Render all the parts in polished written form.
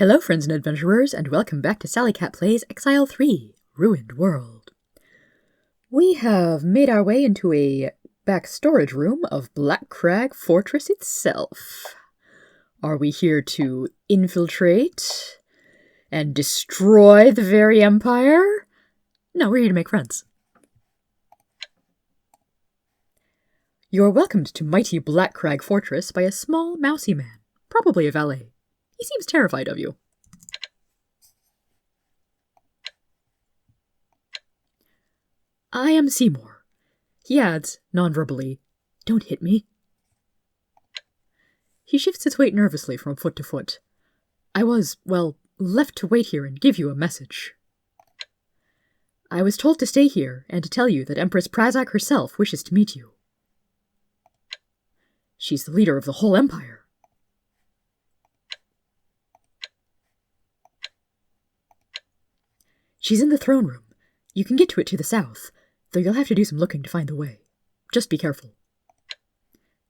Hello friends and adventurers, and welcome back to Sally Cat Plays Exile 3, Ruined World. We have made our way into a back storage room of Blackcrag Fortress itself. Are we here to infiltrate and destroy the very empire? No, we're here to make friends. You're welcomed to mighty Blackcrag Fortress by a small mousy man, probably a valet. He seems terrified of you. I am Seymour. He adds, non-verbally, "Don't hit me." He shifts his weight nervously from foot to foot. I was, left to wait here and give you a message. I was told to stay here and to tell you that Empress Prazak herself wishes to meet you. She's the leader of the whole empire. She's in the throne room. You can get to it to the south, though you'll have to do some looking to find the way. Just be careful.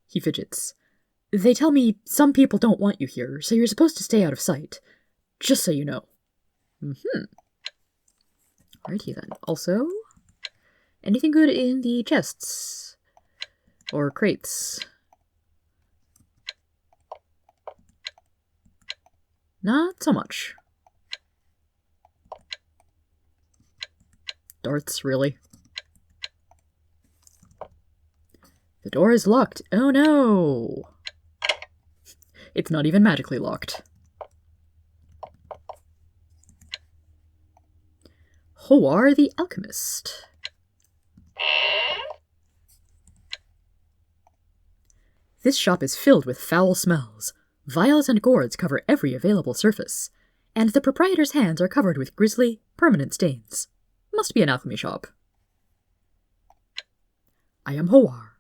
He fidgets. They tell me some people don't want you here, so you're supposed to stay out of sight. Just so you know. Alrighty then. Also, anything good in the chests? Or crates? Not so much. Darts, really? The door is locked. Oh no! It's not even magically locked. Hoar the Alchemist. This shop is filled with foul smells. Vials and gourds cover every available surface, and the proprietor's hands are covered with grisly, permanent stains. Must be an alchemy shop. I am Hoar.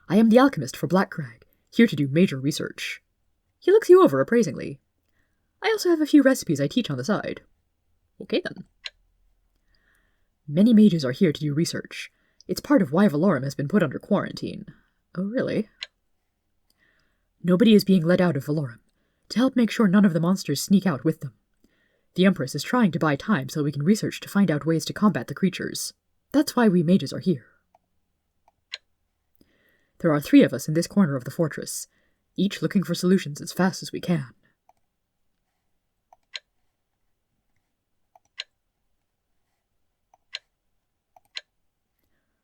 I am the alchemist for Blackcrag, here to do major research. He looks you over appraisingly. I also have a few recipes I teach on the side. Okay then. Many mages are here to do research. It's part of why Valorum has been put under quarantine. Oh, really? Nobody is being let out of Valorum, to help make sure none of the monsters sneak out with them. The Empress is trying to buy time so we can research to find out ways to combat the creatures. That's why we mages are here. There are 3 of us in this corner of the fortress, each looking for solutions as fast as we can.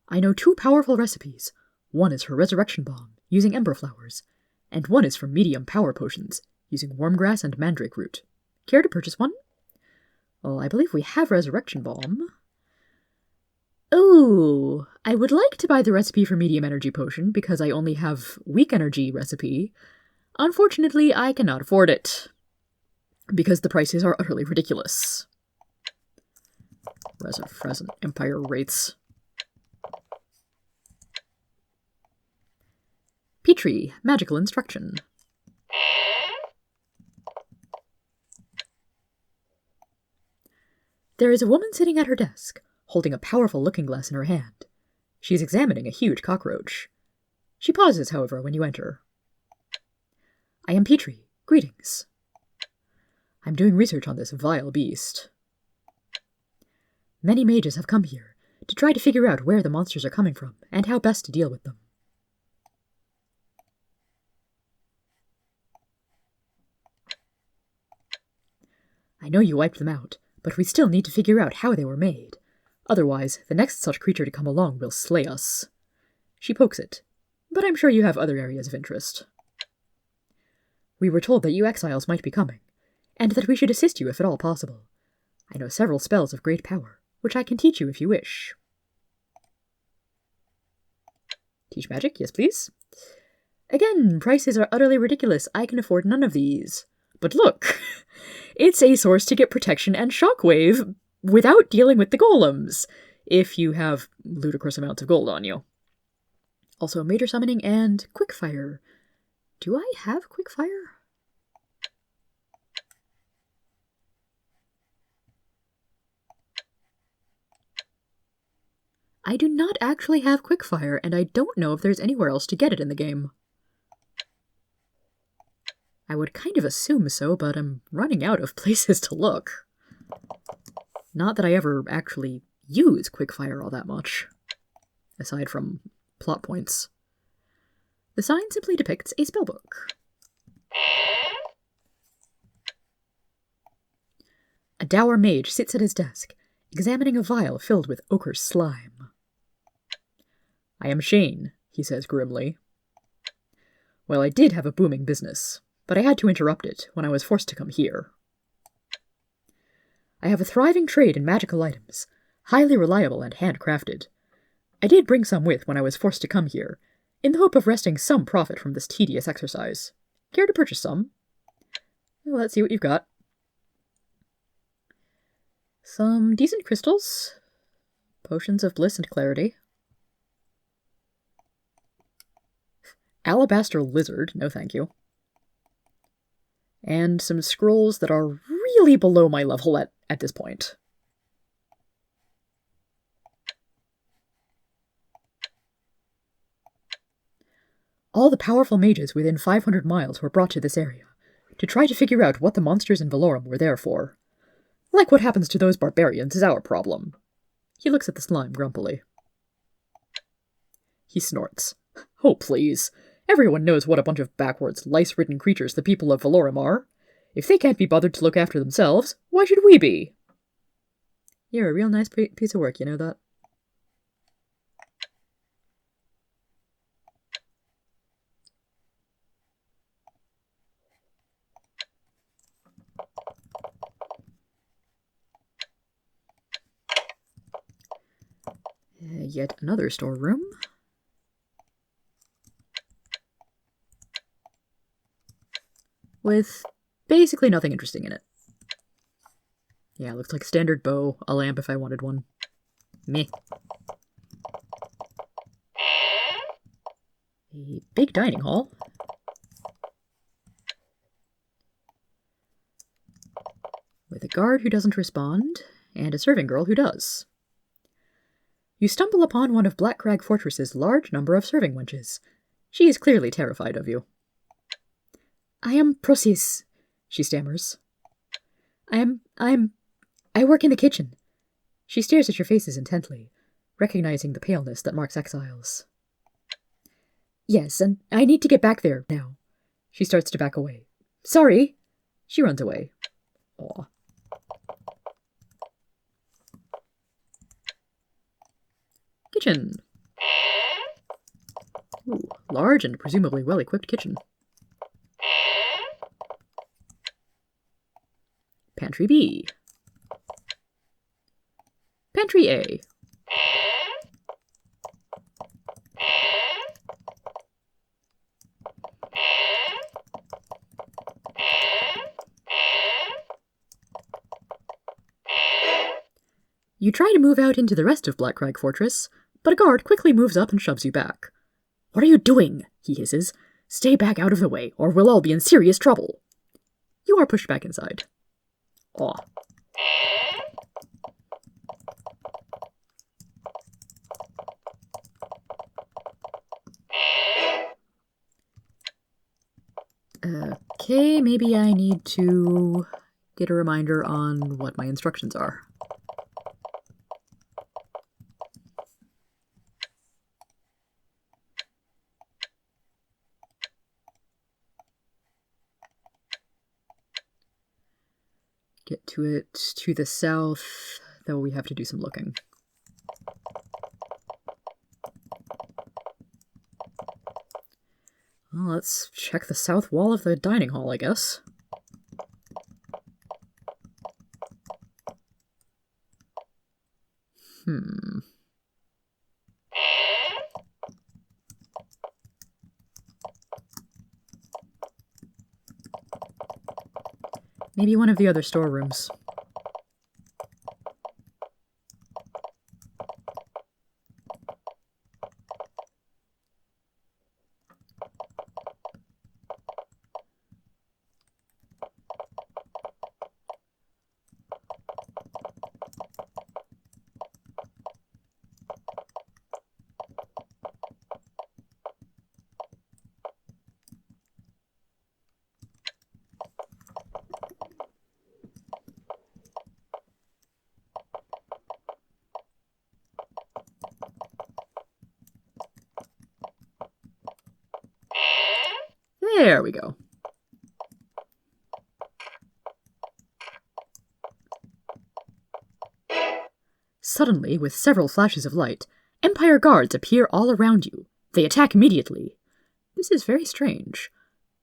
I know 2 powerful recipes. One is for resurrection balm, using ember flowers, and one is for medium power potions, using wormgrass and mandrake root. Care to purchase one? Well, I believe we have resurrection balm. Oh, I would like to buy the recipe for medium energy potion because I only have weak energy recipe. Unfortunately, I cannot afford it because the prices are utterly ridiculous. Present Empire rates. Petrie, magical instruction. There is a woman sitting at her desk, holding a powerful looking-glass in her hand. She is examining a huge cockroach. She pauses, however, when you enter. I am Petrie. Greetings. I'm doing research on this vile beast. Many mages have come here to try to figure out where the monsters are coming from and how best to deal with them. I know you wiped them out, but we still need to figure out how they were made. Otherwise, the next such creature to come along will slay us. She pokes it, but I'm sure you have other areas of interest. We were told that you exiles might be coming, and that we should assist you if at all possible. I know several spells of great power, which I can teach you if you wish. Teach magic? Yes, please. Again, prices are utterly ridiculous. I can afford none of these. But look, it's a source to get protection and shockwave without dealing with the golems, if you have ludicrous amounts of gold on you. Also, major summoning and quickfire. Do I have quickfire? I do not actually have quickfire, and I don't know if there's anywhere else to get it in the game. I would kind of assume so, but I'm running out of places to look. Not that I ever actually use quickfire all that much, aside from plot points. The sign simply depicts a spellbook. A dour mage sits at his desk, examining a vial filled with ochre slime. I am Shane, he says grimly. Well, I did have a booming business, but I had to interrupt it when I was forced to come here. I have a thriving trade in magical items, highly reliable and handcrafted. I did bring some with when I was forced to come here, in the hope of wresting some profit from this tedious exercise. Care to purchase some? Well, let's see what you've got. Some decent crystals, potions of bliss and clarity. Alabaster lizard, no thank you. And some scrolls that are really below my level at this point. All the powerful mages within 500 miles were brought to this area, to try to figure out what the monsters in Valorum were there for. Like what happens to those barbarians is our problem. He looks at the slime grumpily. He snorts. Oh, please. Everyone knows what a bunch of backwards, lice-ridden creatures the people of Valorum are. If they can't be bothered to look after themselves, why should we be? You're a real nice piece of work, you know that? Yet another storeroom. With basically nothing interesting in it. Yeah, looks like a standard bow, a lamp if I wanted one. Meh. A big dining hall. With a guard who doesn't respond, and a serving girl who does. You stumble upon one of Blackcrag Fortress's large number of serving wenches. She is clearly terrified of you. I am Prosis, she stammers. I work in the kitchen. She stares at your faces intently, recognizing the paleness that marks Exile's. Yes, and I need to get back there now. She starts to back away. Sorry. She runs away. Aw. Kitchen. Ooh, large and presumably well-equipped kitchen. Pantry B. Pantry A. You try to move out into the rest of Blackcrag Fortress, but a guard quickly moves up and shoves you back. What are you doing? He hisses. Stay back out of the way, or we'll all be in serious trouble. You are pushed back inside. Aw. Okay, maybe I need to get a reminder on what my instructions are. Get to it to the south, though we have to do some looking. Well, let's check the south wall of the dining hall, I guess. Maybe one of the other storerooms. There we go. Suddenly, with several flashes of light, Empire guards appear all around you. They attack immediately. This is very strange.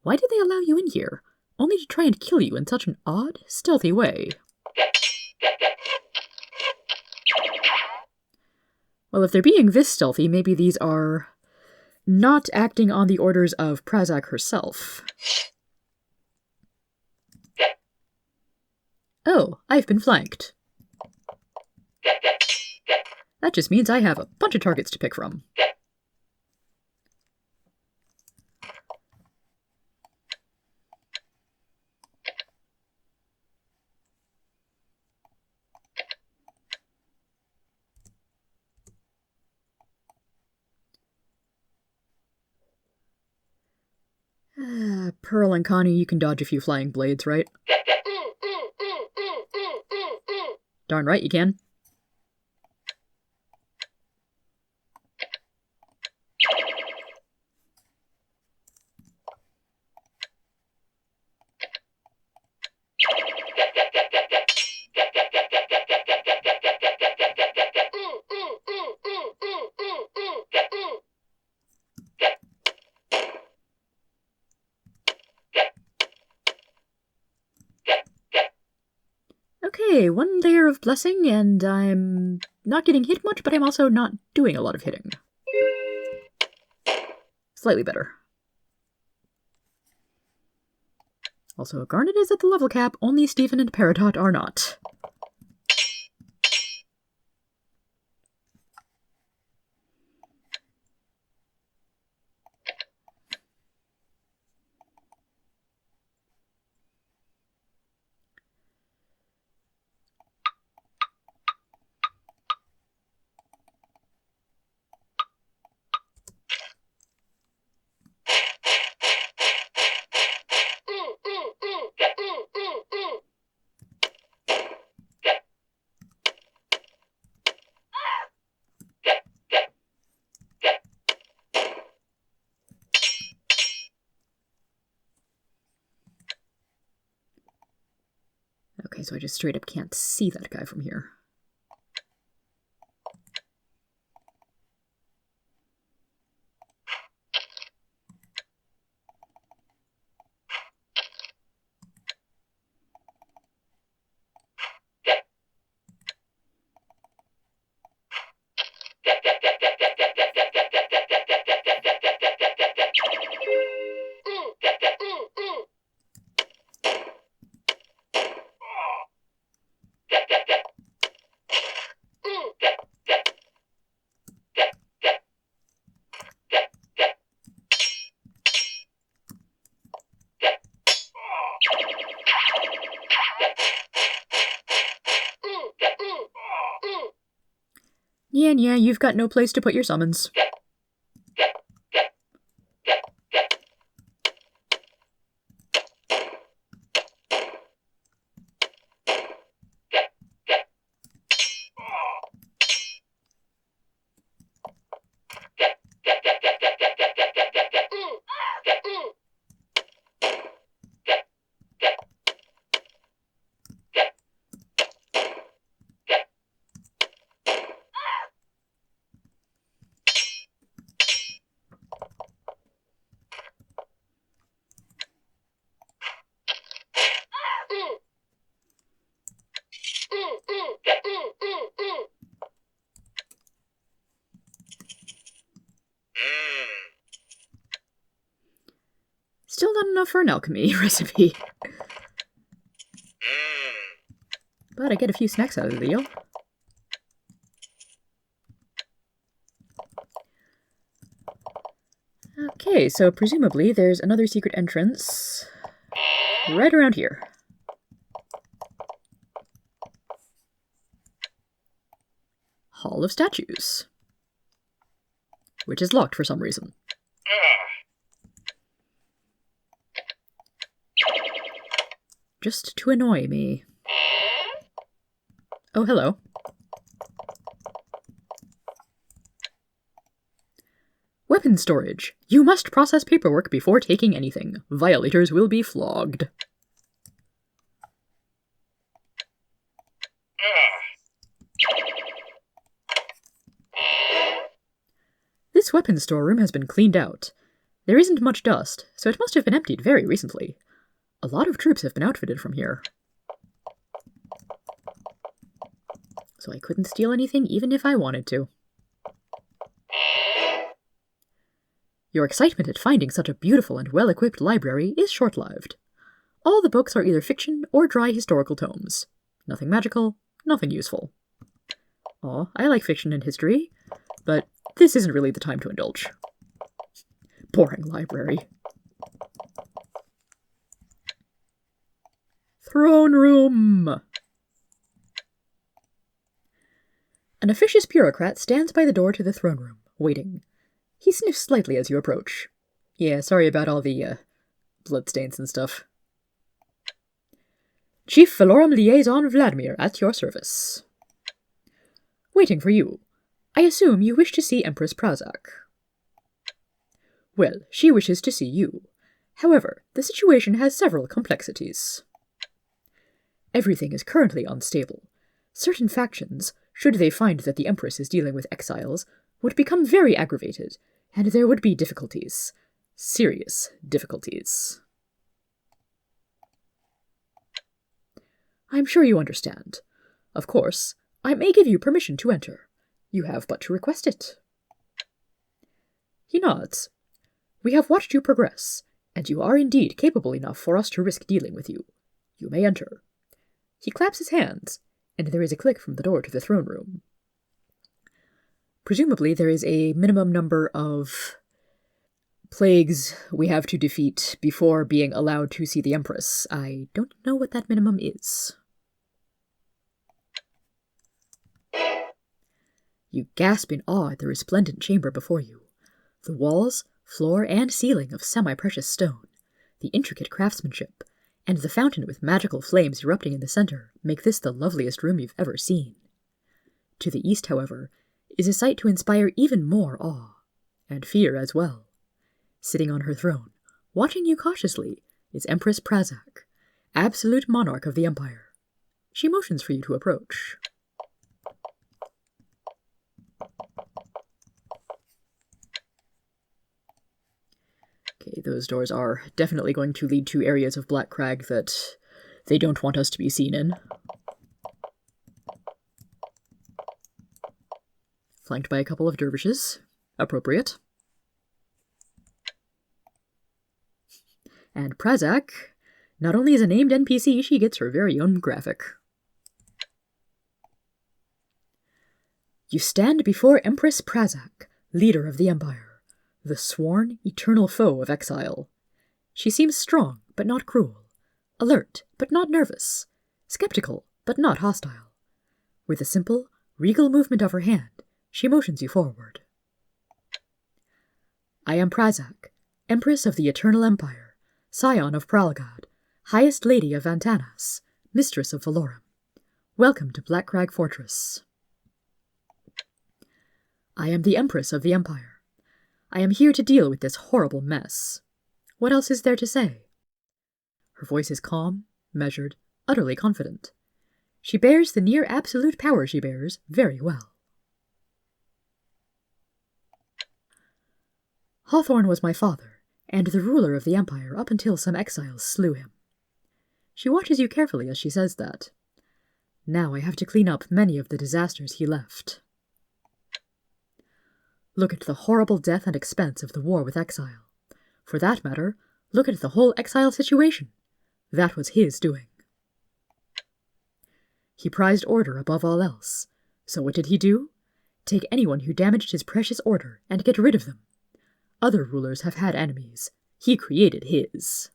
Why did they allow you in here? Only to try and kill you in such an odd, stealthy way. Well, if they're being this stealthy, maybe these are not acting on the orders of Prazak herself. Oh, I've been flanked. That just means I have a bunch of targets to pick from. Pearl and Connie, you can dodge a few flying blades, right? Darn right you can. Okay, one layer of blessing, and I'm not getting hit much, but I'm also not doing a lot of hitting. Slightly better. Also, Garnet is at the level cap, only Stephen and Peridot are not. Okay, so I just straight up can't see that guy from here. Yeah, you've got no place to put your summons. Still not enough for an alchemy recipe. But I get a few snacks out of the deal. Okay, so presumably there's another secret entrance right around here. Hall of Statues. Which is locked for some reason. Just to annoy me. Oh, hello. Weapons storage. You must process paperwork before taking anything. Violators will be flogged. This weapons storeroom has been cleaned out. There isn't much dust, so it must have been emptied very recently. A lot of troops have been outfitted from here. So I couldn't steal anything even if I wanted to. Your excitement at finding such a beautiful and well-equipped library is short-lived. All the books are either fiction or dry historical tomes. Nothing magical, nothing useful. Aw, I like fiction and history, but this isn't really the time to indulge. Boring library. Throne room! An officious bureaucrat stands by the door to the throne room, waiting. He sniffs slightly as you approach. Yeah, sorry about all the, bloodstains and stuff. Chief Valorum Liaison Vladimir, at your service. Waiting for you. I assume you wish to see Empress Prazak. Well, she wishes to see you. However, the situation has several complexities. Everything is currently unstable. Certain factions, should they find that the Empress is dealing with exiles, would become very aggravated, and there would be difficulties. Serious difficulties. I'm sure you understand. Of course, I may give you permission to enter. You have but to request it. He nods. We have watched you progress, and you are indeed capable enough for us to risk dealing with you. You may enter. He claps his hands, and there is a click from the door to the throne room. Presumably there is a minimum number of plagues we have to defeat before being allowed to see the Empress. I don't know what that minimum is. You gasp in awe at the resplendent chamber before you. The walls, floor, and ceiling of semi-precious stone, the intricate craftsmanship, and the fountain with magical flames erupting in the center make this the loveliest room you've ever seen. To the east, however, is a sight to inspire even more awe, and fear as well. Sitting on her throne, watching you cautiously, is Empress Prazak, absolute monarch of the Empire. She motions for you to approach. Okay, those doors are definitely going to lead to areas of Blackcrag that they don't want us to be seen in. Flanked by a couple of dervishes. Appropriate. And Prazak, not only is a named NPC, she gets her very own graphic. You stand before Empress Prazak, leader of the Empire, the sworn, eternal foe of Exile. She seems strong, but not cruel, alert, but not nervous, skeptical, but not hostile. With a simple, regal movement of her hand, she motions you forward. I am Prazak, Empress of the Eternal Empire, scion of Pralgod, highest lady of Vantanas, mistress of Valorum. Welcome to Blackcrag Fortress. I am the Empress of the Empire. I am here to deal with this horrible mess. What else is there to say? Her voice is calm, measured, utterly confident. She bears the near absolute power she bears very well. Hawthorne was my father, and the ruler of the Empire up until some exiles slew him. She watches you carefully as she says that. Now I have to clean up many of the disasters he left. Look at the horrible death and expense of the war with Exile. For that matter, look at the whole Exile situation. That was his doing. He prized order above all else. So what did he do? Take anyone who damaged his precious order and get rid of them. Other rulers have had enemies. He created his.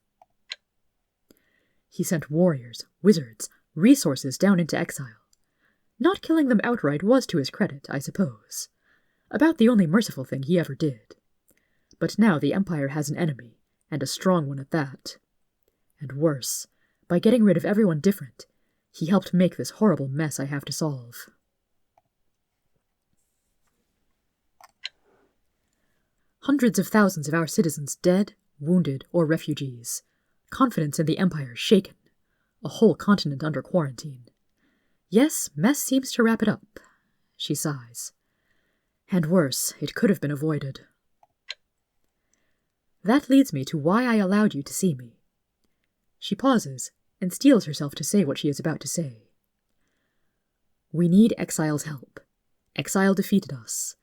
He sent warriors, wizards, resources down into exile. Not killing them outright was to his credit, I suppose. About the only merciful thing he ever did. But now the Empire has an enemy, and a strong one at that. And worse, by getting rid of everyone different, he helped make this horrible mess I have to solve. Hundreds of thousands of our citizens dead, wounded, or refugees. Confidence in the Empire shaken. A whole continent under quarantine. Yes, mess seems to wrap it up. She sighs. And worse, it could have been avoided. That leads me to why I allowed you to see me. She pauses and steels herself to say what she is about to say. We need Exile's help. Exile defeated us.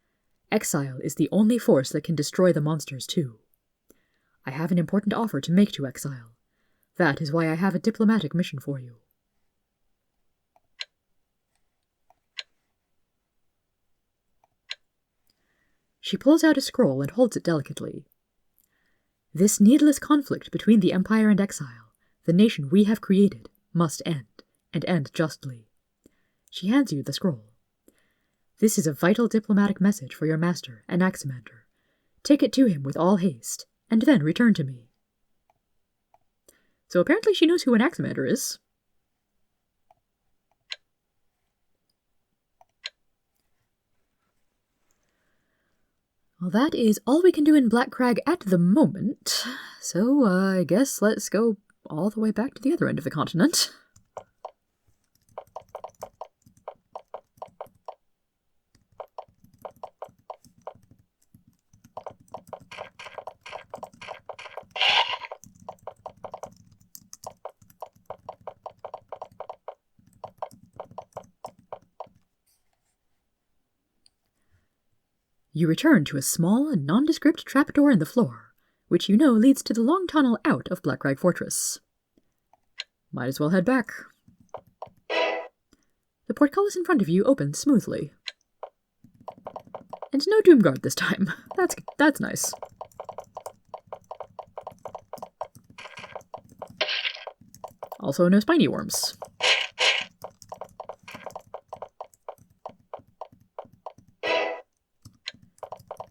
Exile is the only force that can destroy the monsters too. I have an important offer to make to Exile. That is why I have a diplomatic mission for you. She pulls out a scroll and holds it delicately. This needless conflict between the Empire and Exile, the nation we have created, must end, and end justly. She hands you the scroll. This is a vital diplomatic message for your master, Anaximander. Take it to him with all haste, and then return to me. So apparently she knows who Anaximander is. Well, that is all we can do in Blackcrag at the moment, so I guess let's go all the way back to the other end of the continent. You return to a small, nondescript trapdoor in the floor, which you know leads to the long tunnel out of Blackcrag Fortress. Might as well head back. The portcullis in front of you opens smoothly. And no Doomguard this time. That's nice. Also no spiny worms.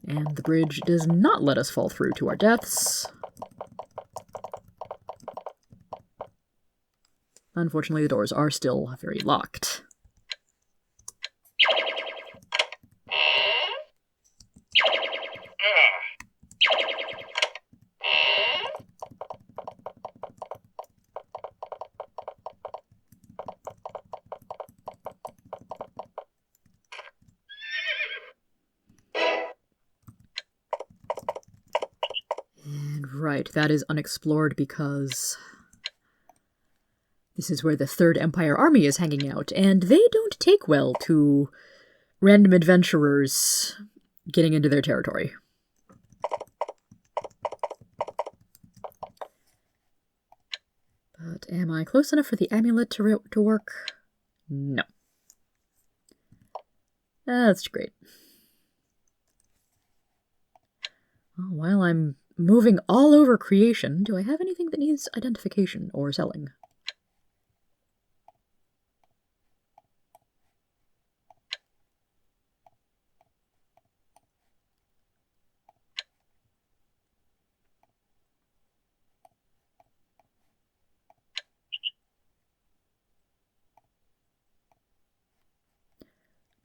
And the bridge does not let us fall through to our deaths. Unfortunately, the doors are still very locked. Right, that is unexplored because this is where the Third Empire Army is hanging out, and they don't take well to random adventurers getting into their territory. But am I close enough for the amulet to work? No. That's great. Well, while I'm moving all over creation, do I have anything that needs identification or selling?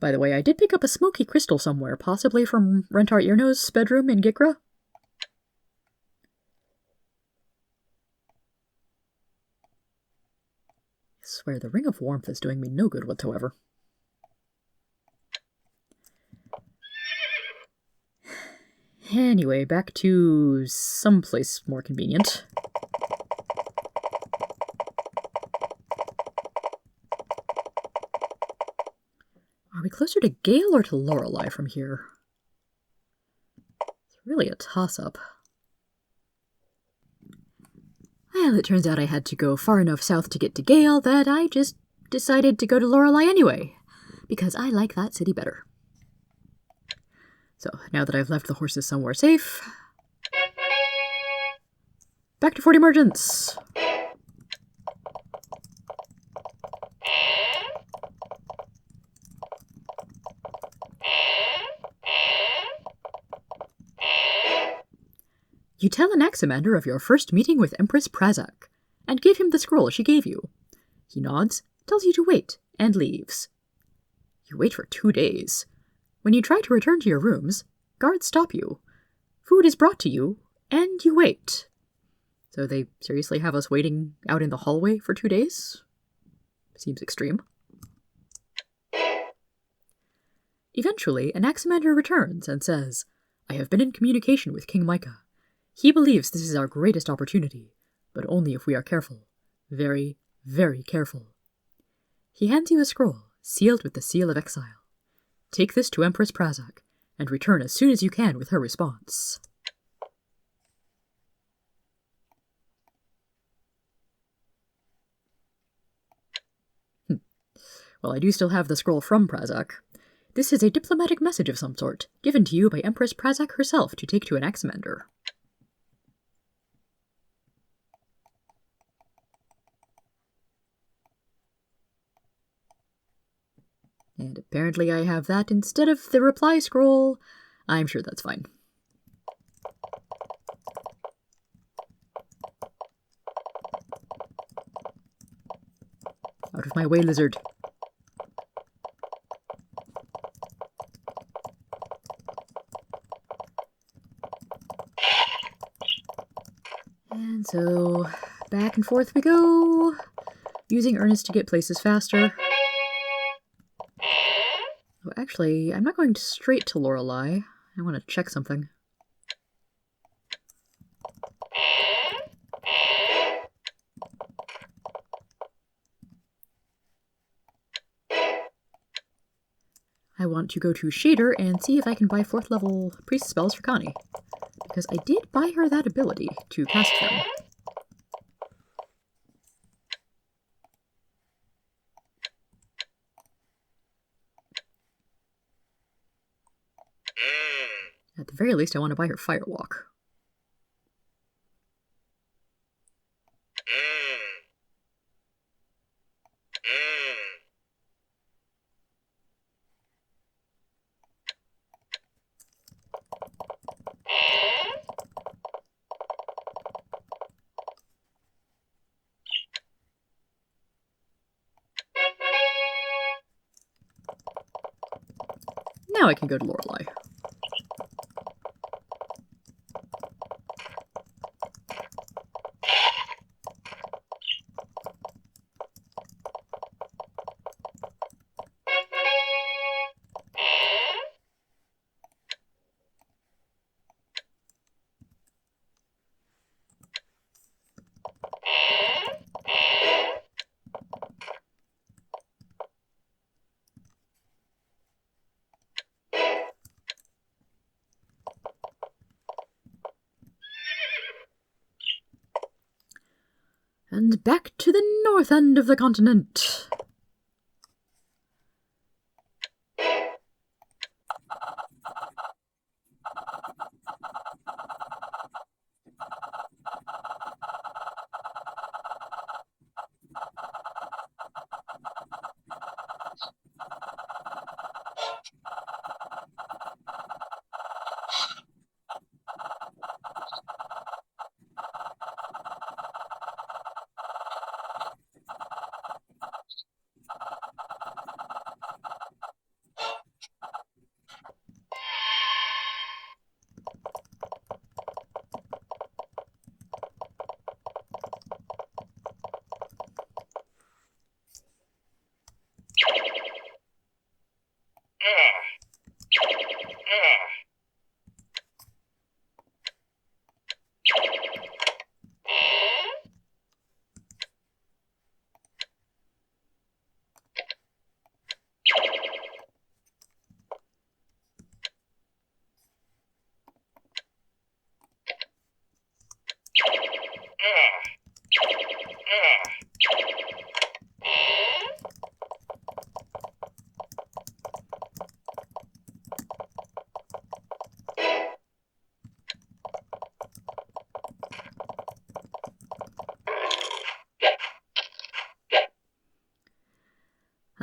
By the way, I did pick up a smoky crystal somewhere, possibly from Rentar Earno's bedroom in Gikra. I swear, the Ring of Warmth is doing me no good whatsoever. Anyway, back to someplace more convenient. Are we closer to Gale or to Lorelei from here? It's really a toss-up. Well, it turns out I had to go far enough south to get to Gale that I just decided to go to Lorelei anyway, because I like that city better. So, now that I've left the horses somewhere safe, back to Fort Emergence! You tell Anaximander of your first meeting with Empress Prazak, and give him the scroll she gave you. He nods, tells you to wait, and leaves. You wait for 2 days. When you try to return to your rooms, guards stop you. Food is brought to you, and you wait. So they seriously have us waiting out in the hallway for 2 days? Seems extreme. Eventually, an Anaximander returns and says, I have been in communication with King Micah. He believes this is our greatest opportunity, but only if we are careful. Very, very careful. He hands you a scroll, sealed with the seal of Exile. Take this to Empress Prazak, and return as soon as you can with her response. Well, I do still have the scroll from Prazak. This is a diplomatic message of some sort, given to you by Empress Prazak herself to take to an Anaximander. And apparently I have that instead of the reply scroll. I'm sure that's fine. Out of my way, lizard. And so, back and forth we go, using Ernest to get places faster. Oh, actually, I'm not going straight to Lorelei. I want to check something. I want to go to Shader and see if I can buy 4th level priest spells for Connie. Because I did buy her that ability to cast them. At the very least, I want to buy her Firewalk. Now I can go to Lorelei. And back to the north end of the continent.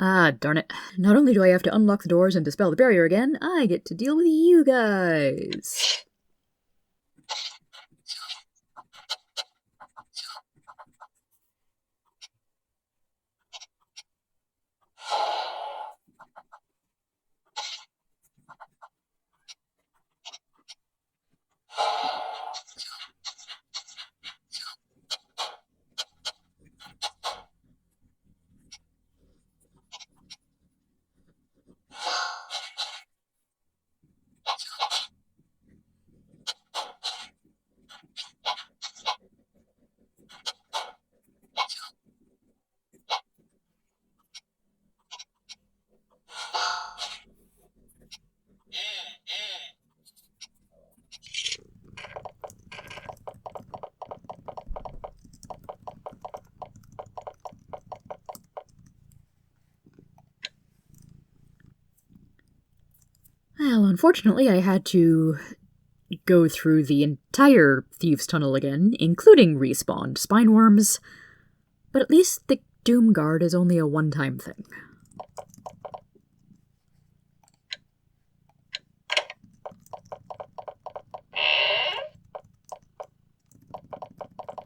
Ah, darn it. Not only do I have to unlock the doors and dispel the barrier again, I get to deal with you guys. Well, unfortunately, I had to go through the entire Thieves' Tunnel again, including respawned spineworms, but at least the Doom Guard is only a one-time thing.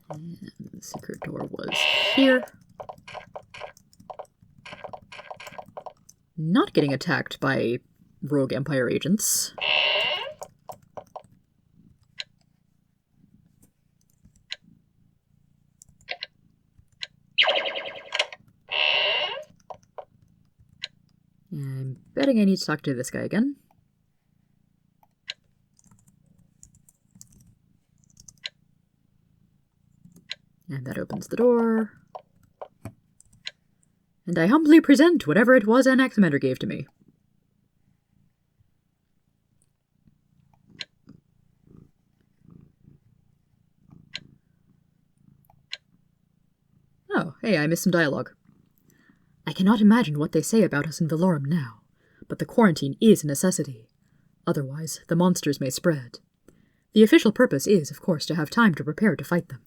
And the secret door was here. Not getting attacked by rogue Empire agents. I'm betting I need to talk to this guy again. And that opens the door. And I humbly present whatever it was Anaximander gave to me. Oh, hey, I missed some dialogue. I cannot imagine what they say about us in Valorum now, but the quarantine is a necessity. Otherwise, the monsters may spread. The official purpose is, of course, to have time to prepare to fight them.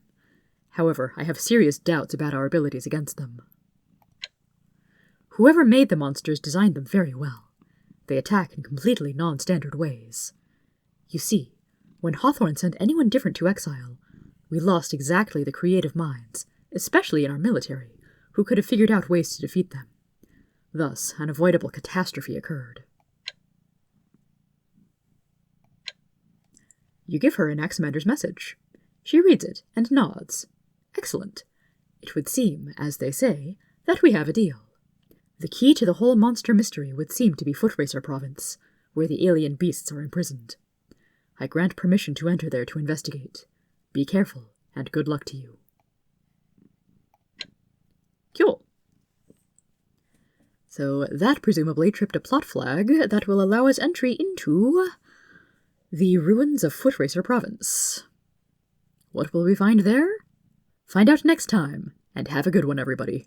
However, I have serious doubts about our abilities against them. Whoever made the monsters designed them very well. They attack in completely non-standard ways. You see, when Hawthorne sent anyone different to exile, we lost exactly the creative minds, especially in our military, who could have figured out ways to defeat them. Thus, an avoidable catastrophe occurred. You give her Anaximander's message. She reads it and nods. Excellent. It would seem, as they say, that we have a deal. The key to the whole monster mystery would seem to be Footracer Province, where the alien beasts are imprisoned. I grant permission to enter there to investigate. Be careful, and good luck to you. Cool. So that presumably tripped a plot flag that will allow us entry into the ruins of Footracer Province. What will we find there? Find out next time, and have a good one, everybody.